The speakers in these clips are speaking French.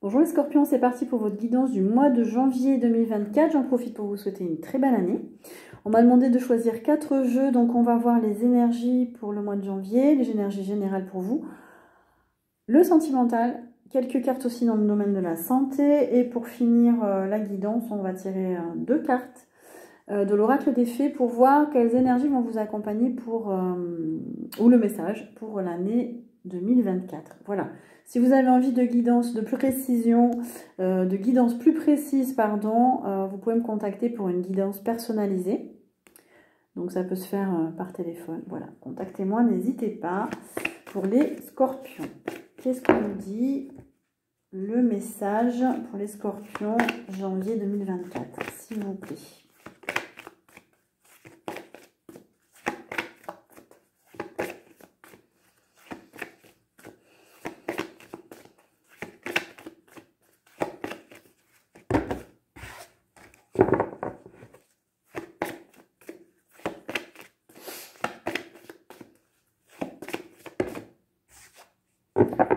Bonjour les scorpions, c'est parti pour votre guidance du mois de janvier 2024. J'en profite pour vous souhaiter une très belle année. On m'a demandé de choisir 4 jeux, donc on va voir les énergies pour le mois de janvier, les énergies générales pour vous, le sentimental, quelques cartes aussi dans le domaine de la santé. Et pour finir la guidance, on va tirer 2 cartes de l'oracle des fées pour voir quelles énergies vont vous accompagner pour, ou le message pour l'année 2024. Voilà. Si vous avez envie de guidance, de précision, de guidance plus précise, pardon, vous pouvez me contacter pour une guidance personnalisée. Donc ça peut se faire par téléphone. Voilà, contactez-moi, n'hésitez pas. Pour les scorpions, qu'est-ce qu'on nous dit? Le message pour les scorpions janvier 2024, s'il vous plaît.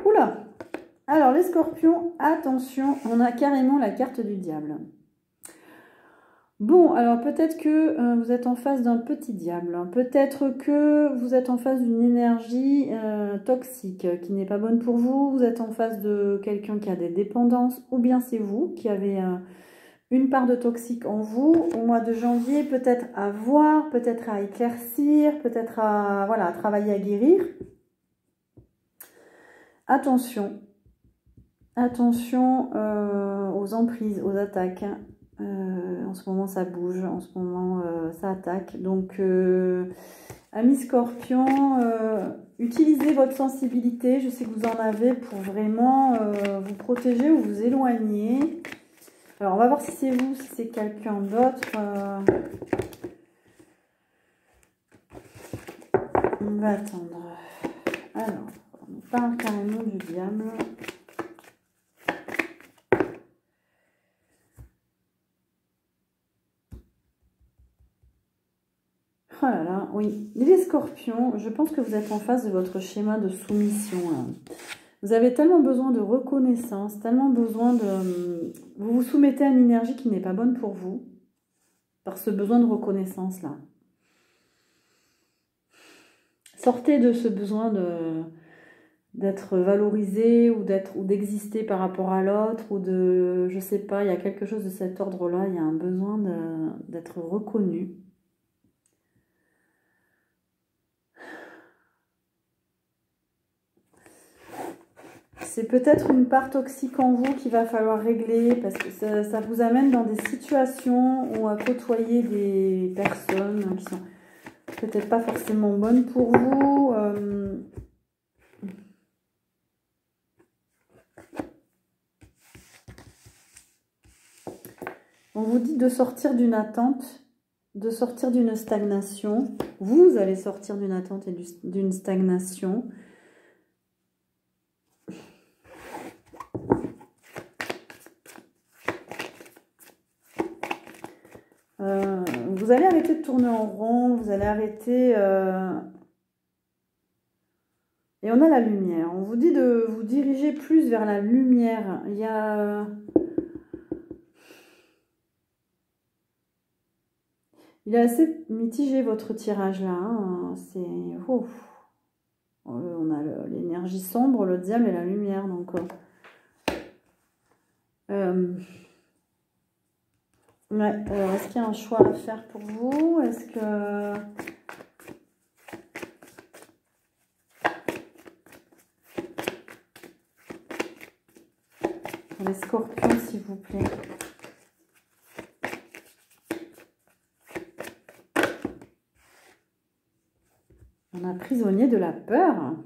Oula! Alors les scorpions, attention, on a carrément la carte du diable. Bon, alors peut-être que vous êtes en face d'un petit diable. Peut-être que vous êtes en face d'une énergie toxique qui n'est pas bonne pour vous. Vous êtes en face de quelqu'un qui a des dépendances, ou bien c'est vous qui avez une part de toxique en vous. Au mois de janvier, peut-être à voir, peut-être à éclaircir, peut-être à, voilà, à travailler à guérir. Attention. Attention aux emprises, aux attaques. En ce moment, ça bouge. En ce moment, ça attaque. Donc, amis scorpions, utilisez votre sensibilité. Je sais que vous en avez pour vraiment vous protéger ou vous éloigner. Alors, on va voir si c'est vous, si c'est quelqu'un d'autre. On va attendre. Alors, on parle carrément du diable. Oh là là, oui. Les scorpions, je pense que vous êtes en face de votre schéma de soumission. Là. Vous avez tellement besoin de reconnaissance, tellement besoin de... Vous vous soumettez à une énergie qui n'est pas bonne pour vous, par ce besoin de reconnaissance-là. Sortez de ce besoin d'être valorisé ou d'exister par rapport à l'autre ou de... Je sais pas, il y a quelque chose de cet ordre-là, il y a un besoin d'être reconnu. C'est peut-être une part toxique en vous qu'il va falloir régler parce que ça vous amène dans des situations où à côtoyer des personnes qui sont peut-être pas forcément bonnes pour vous. On vous dit de sortir d'une attente, de sortir d'une stagnation. Vous allez sortir d'une attente et d'une stagnation. Vous allez arrêter de tourner en rond, vous allez arrêter... Et on a la lumière. On vous dit de vous diriger plus vers la lumière. Il y a... Il est assez mitigé votre tirage là. Hein. C'est... On a l'énergie sombre, le diable et la lumière. Donc... Ouais, alors est-ce qu'il y a un choix à faire pour vous? Est-ce que... Pour les scorpions, s'il vous plaît. On a prisonnier de la peur.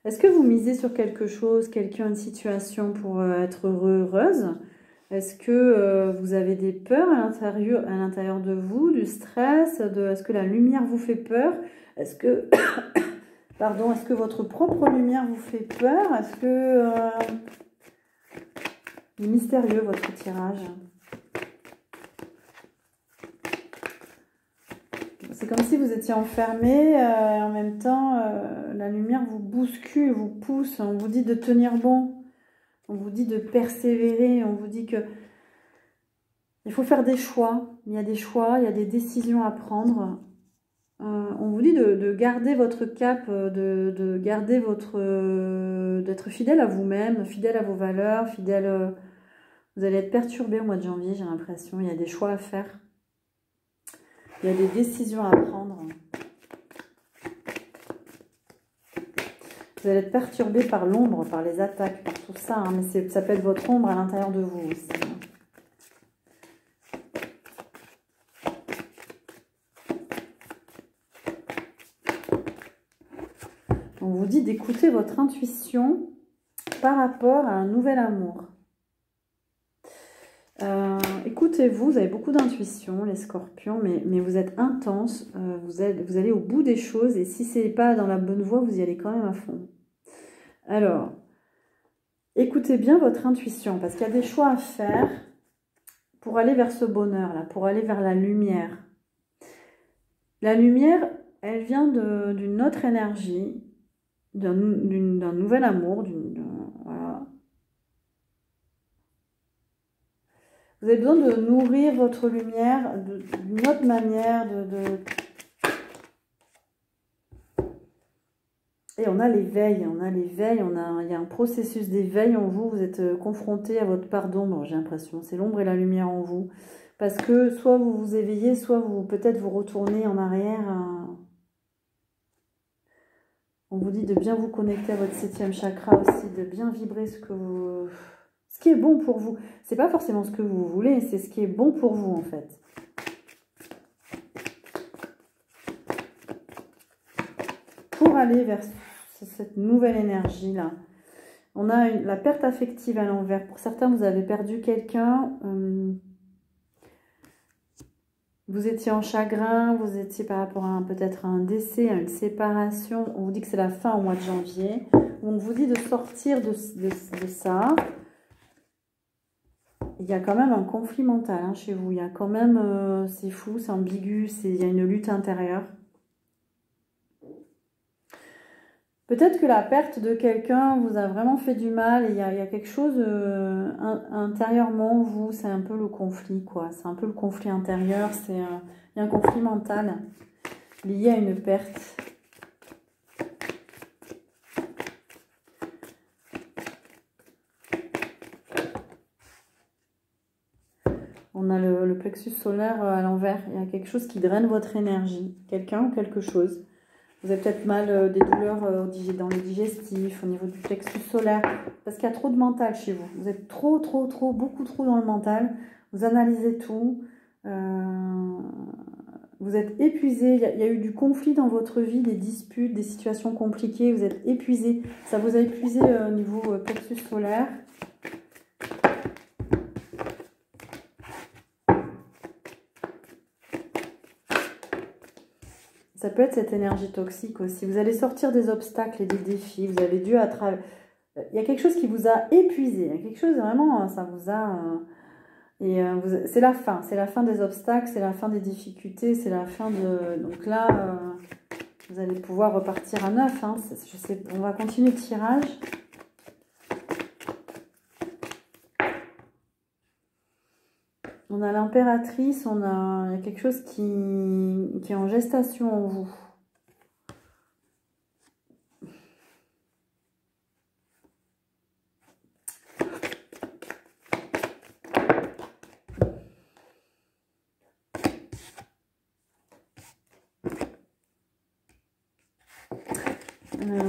Est-ce que vous misez sur quelque chose, quelqu'un, une situation pour être heureux, heureuse? Est-ce que vous avez des peurs à l'intérieur de vous, du stress? Est-ce que la lumière vous fait peur? Est-ce que, pardon, est-ce que votre propre lumière vous fait peur? Est-ce que... mystérieux votre tirage. C'est comme si vous étiez enfermé et en même temps la lumière vous bouscule, vous pousse, on vous dit de tenir bon, on vous dit de persévérer, on vous dit que il faut faire des choix. Il y a des choix, il y a des décisions à prendre. On vous dit de garder votre cap, de garder d'être fidèle à vous-même, fidèle à vos valeurs, fidèle. Vous allez être perturbé au mois de janvier, j'ai l'impression. Il y a des choix à faire. Il y a des décisions à prendre. Vous allez être perturbé par l'ombre, par les attaques, par tout ça. Hein, mais ça peut être votre ombre à l'intérieur de vous aussi. On vous dit d'écouter votre intuition par rapport à un nouvel amour. Écoutez-vous, vous avez beaucoup d'intuition, les scorpions, mais vous êtes intense, vous allez au bout des choses, et si ce n'est pas dans la bonne voie, vous y allez quand même à fond. Alors, écoutez bien votre intuition, parce qu'il y a des choix à faire pour aller vers ce bonheur-là, pour aller vers la lumière. La lumière, elle vient d'une autre énergie, d'un nouvel amour, voilà. Vous avez besoin de nourrir votre lumière d'une autre manière. Et on a l'éveil, il y a un processus d'éveil en vous. Vous êtes confronté à votre part d'ombre, j'ai l'impression. C'est l'ombre et la lumière en vous. Parce que soit vous vous éveillez, soit peut-être vous retournez en arrière. On vous dit de bien vous connecter à votre 7e chakra aussi, de bien vibrer ce qui est bon pour vous. C'est pas forcément ce que vous voulez, c'est ce qui est bon pour vous en fait. Pour aller vers cette nouvelle énergie là, on a la perte affective à l'envers. Pour certains, vous avez perdu quelqu'un. Vous étiez en chagrin, vous étiez par rapport à peut-être un décès, à une séparation. On vous dit que c'est la fin au mois de janvier. On vous dit de sortir de ça. Il y a quand même un conflit mental hein, chez vous. Il y a quand même, c'est fou, c'est ambigu, il y a une lutte intérieure. Peut-être que la perte de quelqu'un vous a vraiment fait du mal. Il y a quelque chose intérieurement, vous, c'est un peu le conflit, quoi. C'est un peu le conflit intérieur. Il y a un conflit mental lié à une perte. On a le plexus solaire à l'envers. Il y a quelque chose qui draine votre énergie. Quelqu'un ou quelque chose. Vous avez peut-être mal des douleurs dans le digestif, au niveau du plexus solaire. Parce qu'il y a trop de mental chez vous. Vous êtes beaucoup trop dans le mental. Vous analysez tout. Vous êtes épuisé. Il y a eu du conflit dans votre vie, des disputes, des situations compliquées. Vous êtes épuisé. Ça vous a épuisé au niveau plexus solaire. Ça peut être cette énergie toxique aussi. Vous allez sortir des obstacles et des défis. Vous avez dû il y a quelque chose qui vous a épuisé. Il y a quelque chose vraiment, ça vous a... c'est la fin. C'est la fin des obstacles, c'est la fin des difficultés, c'est la fin de... Donc là, vous allez pouvoir repartir à neuf. Hein. On va continuer le tirage. On a l'impératrice, il y a quelque chose qui est en gestation en vous.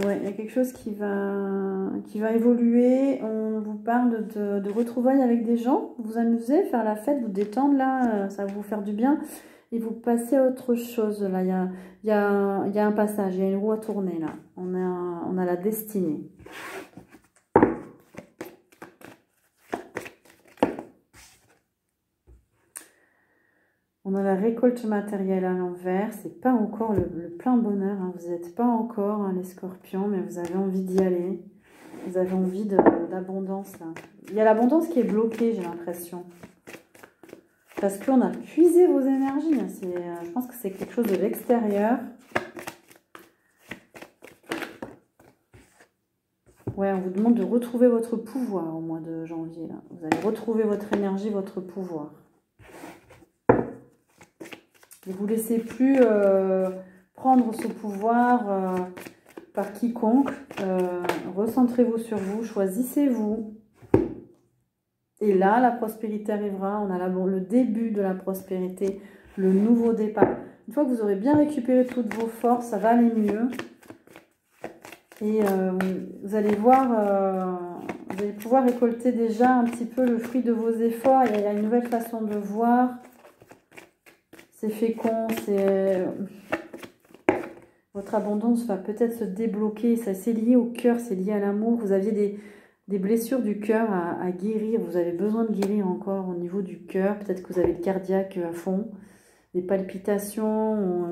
Ouais, il y a quelque chose qui va évoluer. On vous parle de retrouvailles avec des gens, vous amuser, faire la fête, vous détendre là, ça va vous faire du bien. Et vous passez à autre chose là. Il y a un passage, il y a une roue à tourner là. On a la destinée. On a la récolte matérielle à l'envers. C'est pas encore le plein bonheur. Hein. Vous n'êtes pas encore hein, les scorpions, mais vous avez envie d'y aller. Vous avez envie d'abondance là. Il y a l'abondance qui est bloquée, j'ai l'impression. Parce qu'on a puisé vos énergies. Hein. Je pense que c'est quelque chose de l'extérieur. Ouais, on vous demande de retrouver votre pouvoir au mois de janvier. Là. Vous allez retrouver votre énergie, votre pouvoir. Ne vous laissez plus prendre ce pouvoir par quiconque. Recentrez-vous sur vous, choisissez-vous. Et là, la prospérité arrivera. On a le début de la prospérité, le nouveau départ. Une fois que vous aurez bien récupéré toutes vos forces, ça va aller mieux. Et vous allez voir, vous allez pouvoir récolter déjà un petit peu le fruit de vos efforts. Il y a une nouvelle façon de voir. C'est fécond, votre abondance va peut-être se débloquer. Ça, c'est lié au cœur, c'est lié à l'amour. Vous aviez des blessures du cœur à guérir. Vous avez besoin de guérir encore au niveau du cœur. Peut-être que vous avez le cardiaque à fond, des palpitations.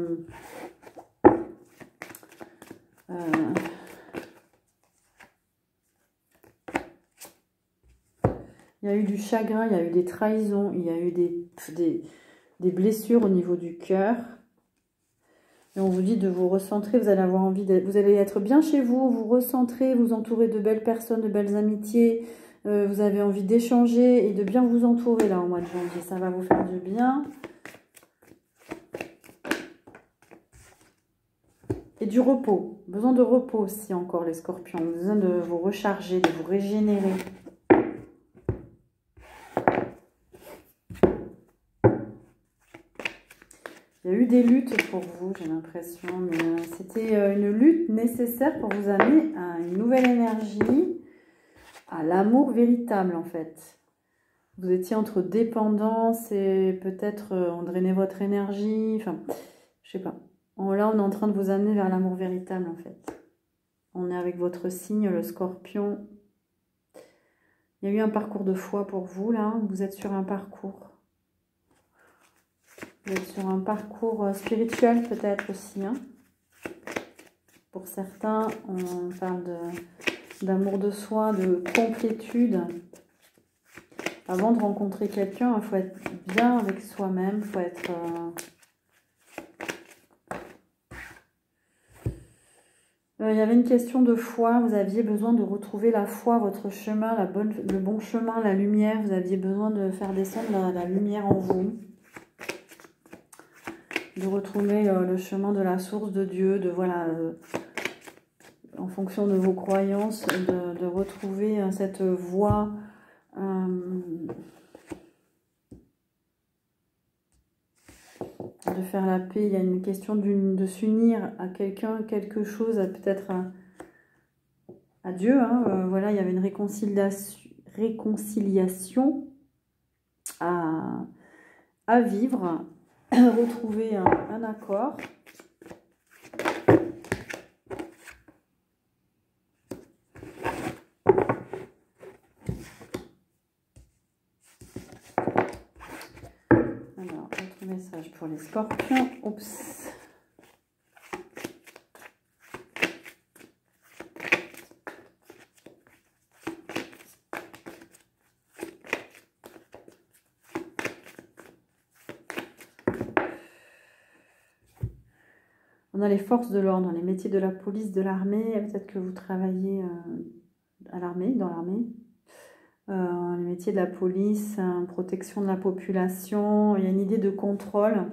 Il y a eu du chagrin, il y a eu des trahisons, il y a eu des blessures au niveau du cœur. Et on vous dit de vous recentrer, vous allez avoir envie vous allez être bien chez vous, vous recentrer, vous entourer de belles personnes, de belles amitiés. Vous avez envie d'échanger et de bien vous entourer là au mois de janvier. Ça va vous faire du bien. Et du repos. Besoin de repos aussi encore les scorpions. Besoin de vous recharger, de vous régénérer. Il y a eu des luttes pour vous, j'ai l'impression, mais c'était une lutte nécessaire pour vous amener à une nouvelle énergie, à l'amour véritable en fait. Vous étiez entre dépendance et peut-être on drainait votre énergie, enfin, je sais pas. Là, on est en train de vous amener vers l'amour véritable en fait. On est avec votre signe, le scorpion. Il y a eu un parcours de foi pour vous là, vous êtes sur un parcours. Vous êtes sur un parcours spirituel peut-être aussi. Hein. Pour certains, on parle d'amour de soi, de complétude. Avant de rencontrer quelqu'un, il faut être bien avec soi-même. Il faut être... il y avait une question de foi. Vous aviez besoin de retrouver la foi, votre chemin, le bon chemin, la lumière. Vous aviez besoin de faire descendre la lumière en vous. De retrouver le chemin de la source de Dieu, de voilà, en fonction de vos croyances, de retrouver cette voie, de faire la paix. Il y a une question de s'unir à quelqu'un, quelque chose, peut-être à Dieu. Hein. Voilà, il y avait une réconciliation à vivre. Retrouver un accord. Alors, autre message pour les scorpions. Oups. On a les forces de l'ordre, les métiers de la police, de l'armée. Peut-être que vous travaillez à l'armée, dans l'armée. Les métiers de la police, protection de la population. Il y a une idée de contrôle.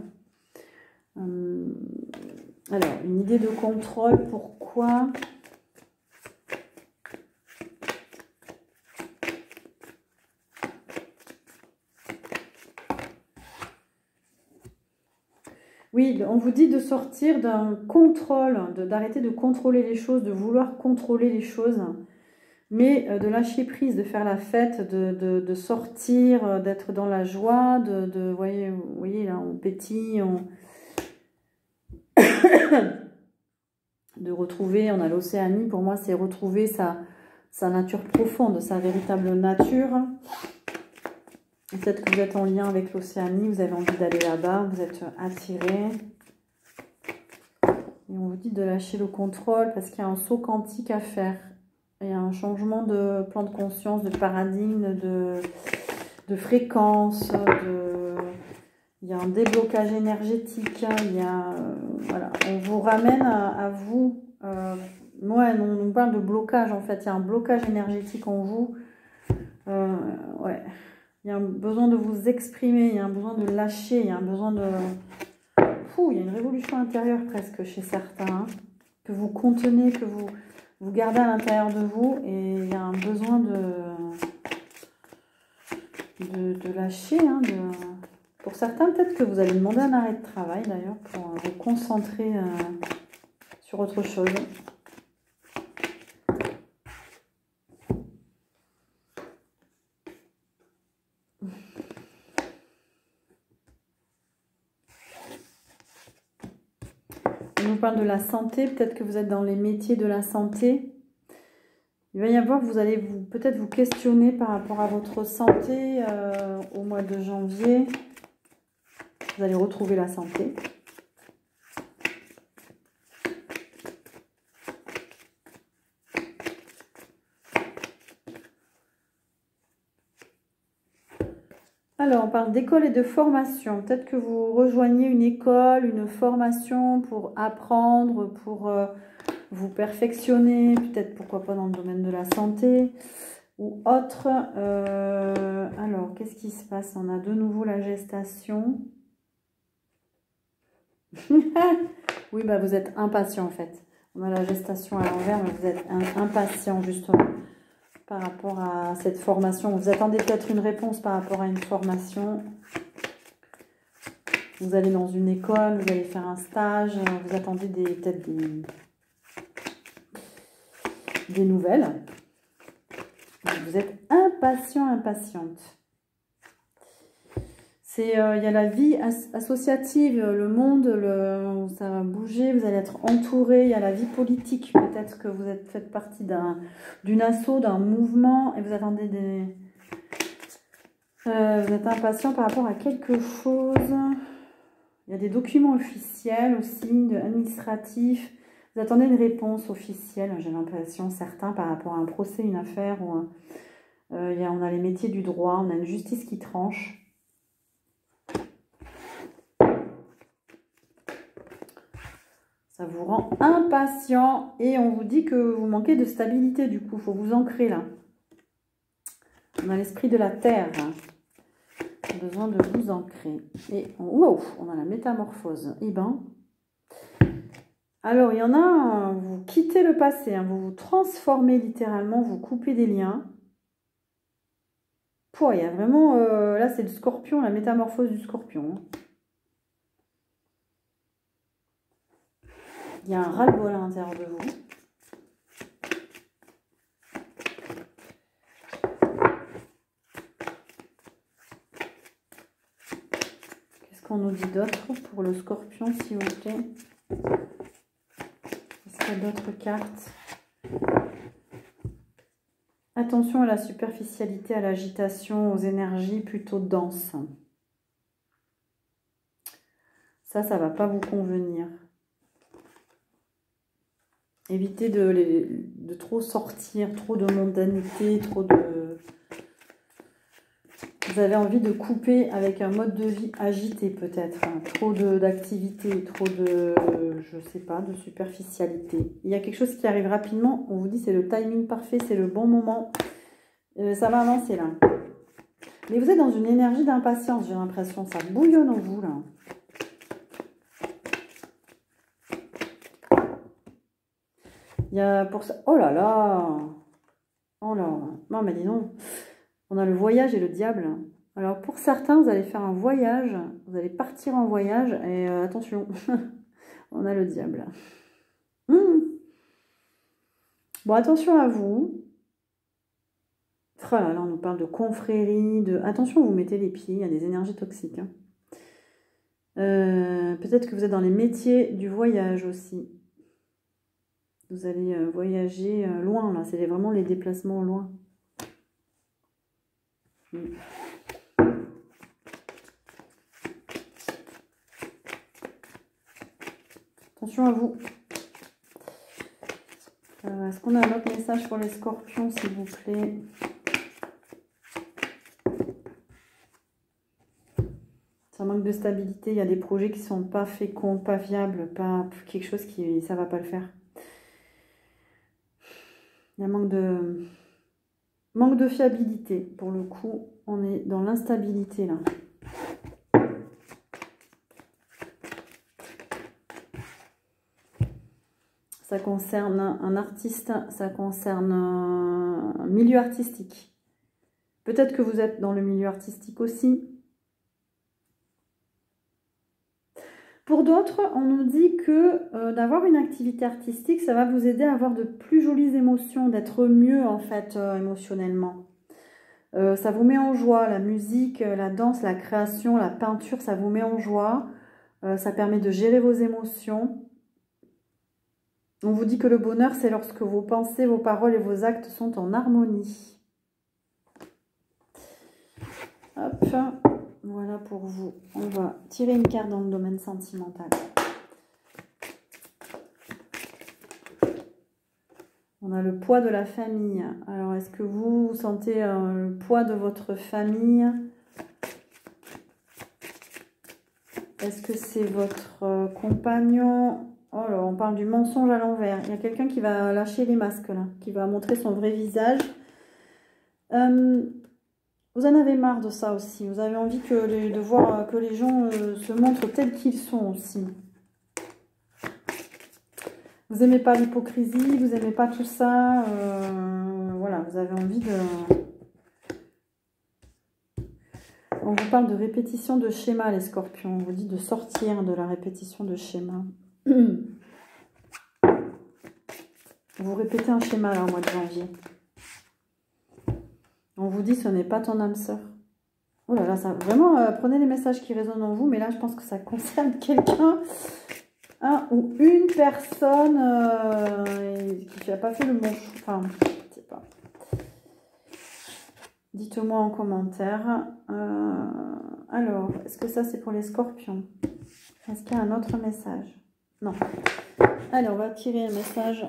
Alors, une idée de contrôle, pourquoi ? Oui, on vous dit de sortir d'un contrôle, d'arrêter de contrôler les choses, de vouloir contrôler les choses, mais de lâcher prise, de faire la fête, de sortir, d'être dans la joie, vous voyez là, on pétille, de retrouver, on a l'Océanie, pour moi c'est retrouver sa nature profonde, sa véritable nature. Peut-être que vous êtes en lien avec l'Océanie, vous avez envie d'aller là-bas, vous êtes attiré. Et on vous dit de lâcher le contrôle parce qu'il y a un saut quantique à faire. Il y a un changement de plan de conscience, de paradigme, de fréquence, il y a un déblocage énergétique. Il y a, voilà. On vous ramène à vous, Ouais, on parle de blocage en fait. Il y a un blocage énergétique en vous. Ouais. Il y a un besoin de vous exprimer, il y a un besoin de lâcher, il y a un besoin de... il y a une révolution intérieure presque chez certains, hein, que vous contenez, que vous gardez à l'intérieur de vous, et il y a un besoin de lâcher. Hein, Pour certains, peut-être que vous allez demander un arrêt de travail d'ailleurs pour vous concentrer sur autre chose. On nous parle de la santé, peut-être que vous êtes dans les métiers de la santé. Il va y avoir, vous allez peut-être vous questionner par rapport à votre santé au mois de janvier. Vous allez retrouver la santé. Alors, on parle d'école et de formation. Peut-être que vous rejoignez une école, une formation pour apprendre, pour vous perfectionner, peut-être pourquoi pas dans le domaine de la santé ou autre. Alors, qu'est-ce qui se passe? On a de nouveau la gestation. Oui, bah vous êtes impatient en fait. On a la gestation à l'envers, mais vous êtes impatient justement par rapport à cette formation. Vous attendez peut-être une réponse par rapport à une formation. Vous allez dans une école, vous allez faire un stage, vous attendez peut-être des nouvelles. Vous êtes impatient, impatiente. Il y a la vie associative, le monde, ça va bouger, vous allez être entouré. Il y a la vie politique, peut-être que vous faites partie d'une asso, d'un mouvement, et vous attendez vous êtes impatient par rapport à quelque chose. Il y a des documents officiels aussi, administratifs. Vous attendez une réponse officielle, j'ai l'impression, certains, par rapport à un procès, une affaire. On a les métiers du droit, on a une justice qui tranche. Ça vous rend impatient et on vous dit que vous manquez de stabilité du coup. Il faut vous ancrer là. On a l'esprit de la terre. Besoin de vous ancrer. Et wow, on a la métamorphose. Eh ben. Alors, il y en a, vous quittez le passé. Hein, vous vous transformez littéralement. Vous coupez des liens. Il y a vraiment... là, c'est le scorpion, la métamorphose du scorpion. Hein. Il y a un ras-le-bol à l'intérieur de vous. Qu'est-ce qu'on nous dit d'autre pour le scorpion, s'il vous plaît? Est-ce qu'il y a d'autres cartes? Attention à la superficialité, à l'agitation, aux énergies plutôt denses. Ça va pas vous convenir. Évitez de trop sortir, trop de mondanité, trop de... Vous avez envie de couper avec un mode de vie agité peut-être. Hein. Trop d'activité, trop de, je sais pas, de superficialité. Il y a quelque chose qui arrive rapidement. On vous dit c'est le timing parfait, c'est le bon moment. Ça va avancer là. Mais vous êtes dans une énergie d'impatience, j'ai l'impression. Ça bouillonne en vous là. Il y a pour ça... Oh là là! Oh là! Non mais dis donc. On a le voyage et le diable. Alors pour certains, vous allez faire un voyage. Vous allez partir en voyage. Et attention, on a le diable. Bon, attention à vous. Oh là là, on nous parle de confrérie. Attention, vous mettez les pieds. Il y a des énergies toxiques. Hein. Peut-être que vous êtes dans les métiers du voyage aussi. Vous allez voyager loin, là. C'est vraiment les déplacements loin. Attention à vous. Est-ce qu'on a un autre message pour les scorpions, s'il vous plaît? Ça manque de stabilité. Il y a des projets qui ne sont pas féconds, pas viables, pas quelque chose qui... Ça ne va pas le faire. Il y a manque de fiabilité. Pour le coup, on est dans l'instabilité là. Ça concerne un artiste, ça concerne un milieu artistique. Peut-être que vous êtes dans le milieu artistique aussi. Pour d'autres, on nous dit que d'avoir une activité artistique, ça va vous aider à avoir de plus jolies émotions, d'être mieux en fait émotionnellement. Ça vous met en joie, la musique, la danse, la création, la peinture, ça vous met en joie. Ça permet de gérer vos émotions. On vous dit que le bonheur, c'est lorsque vos pensées, vos paroles et vos actes sont en harmonie. Hop. Voilà pour vous. On va tirer une carte dans le domaine sentimental. On a le poids de la famille. Alors, est-ce que vous sentez le poids de votre famille? Est-ce que c'est votre compagnon? Oh là, on parle du mensonge à l'envers. Il y a quelqu'un qui va lâcher les masques là, qui va montrer son vrai visage. Vous en avez marre de ça aussi. Vous avez envie de voir que les gens se montrent tels qu'ils sont aussi. Vous n'aimez pas l'hypocrisie, vous n'aimez pas tout ça. Voilà, vous avez envie de... On vous parle de répétition de schéma, les scorpions. On vous dit de sortir de la répétition de schéma. Vous répétez un schéma là, au mois de janvier. On vous dit ce n'est pas ton âme sœur. Oh là là, ça, vraiment, prenez les messages qui résonnent en vous, mais là, je pense que ça concerne quelqu'un, un ou une personne qui n'a pas fait le bon choix. Enfin, je sais pas. Dites-moi en commentaire. Alors, est-ce que ça, c'est pour les scorpions? Est-ce qu'il y a un autre message? Non. Allez, on va tirer un message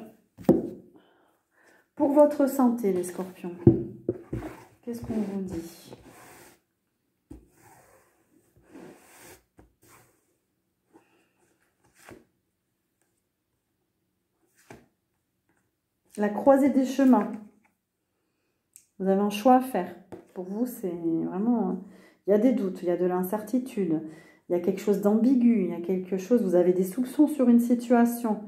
pour votre santé, les scorpions. Qu'est-ce qu'on vous dit? La croisée des chemins. Vous avez un choix à faire. Pour vous, c'est vraiment... Il y a des doutes, il y a de l'incertitude, il y a quelque chose d'ambigu, il y a quelque chose... Vous avez des soupçons sur une situation.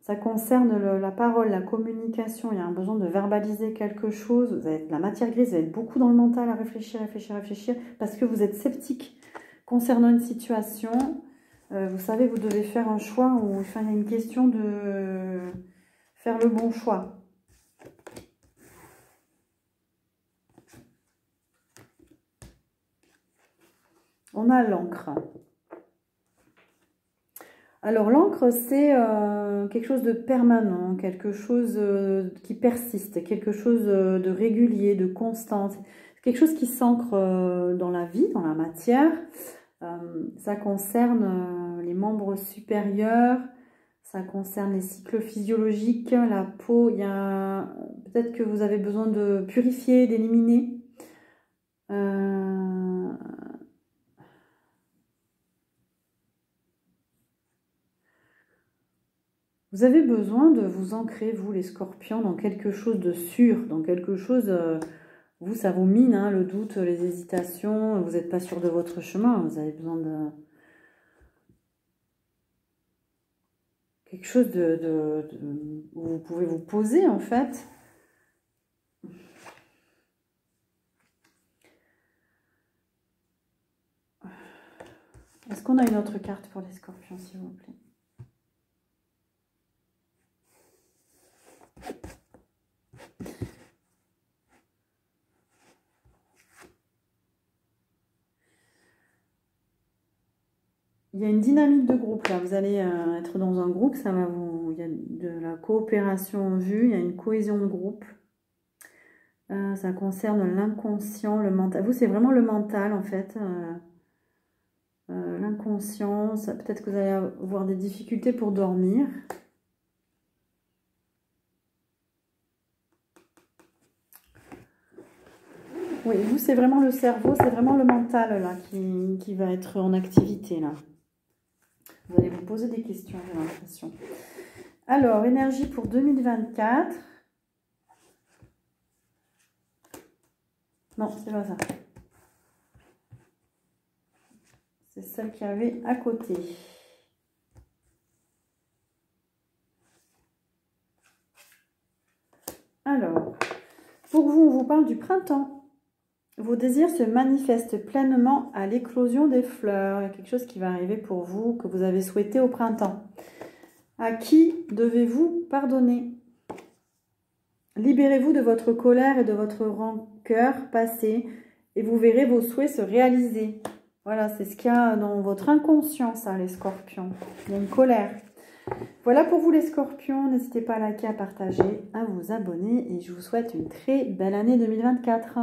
Ça concerne la parole, la communication. Il y a un besoin de verbaliser quelque chose. Vous avez de la matière grise, vous êtes beaucoup dans le mental à réfléchir, parce que vous êtes sceptique concernant une situation. Vous savez, vous devez faire un choix où il y a une question de faire le bon choix. On a l'encre. Alors l'encre, c'est quelque chose de permanent, quelque chose qui persiste, quelque chose de régulier, de constant. Quelque chose qui s'ancre dans la vie, dans la matière. Ça concerne les membres supérieurs, ça concerne les cycles physiologiques, la peau. Il y a peut-être que vous avez besoin de purifier, d'éliminer. Vous avez besoin de vous ancrer, vous les scorpions, dans quelque chose de sûr, dans quelque chose... vous, ça vous mine, hein, le doute, les hésitations, vous n'êtes pas sûr de votre chemin, vous avez besoin de... quelque chose où vous pouvez vous poser, en fait. Est-ce qu'on a une autre carte pour les scorpions, s'il vous plaît? Il y a une dynamique de groupe là, vous allez être dans un groupe, ça va vous... il y a de la coopération en vue, il y a une cohésion de groupe. Ça concerne l'inconscient, le mental. Vous, c'est vraiment le mental en fait. L'inconscient, peut-être que vous allez avoir des difficultés pour dormir. Oui, vous, c'est vraiment le cerveau, c'est vraiment le mental là qui va être en activité là. Vous allez vous poser des questions, j'ai l'impression. Alors, énergie pour 2024. Non, c'est pas ça. C'est celle qu'il y avait à côté. Alors, pour vous, on vous parle du printemps. Vos désirs se manifestent pleinement à l'éclosion des fleurs. Il y a quelque chose qui va arriver pour vous, que vous avez souhaité au printemps. À qui devez-vous pardonner? Libérez-vous de votre colère et de votre rancœur passée et vous verrez vos souhaits se réaliser. Voilà, c'est ce qu'il y a dans votre inconscient, ça, les scorpions. Il y a une colère. Voilà pour vous les scorpions. N'hésitez pas à liker, à partager, à vous abonner et je vous souhaite une très belle année 2024.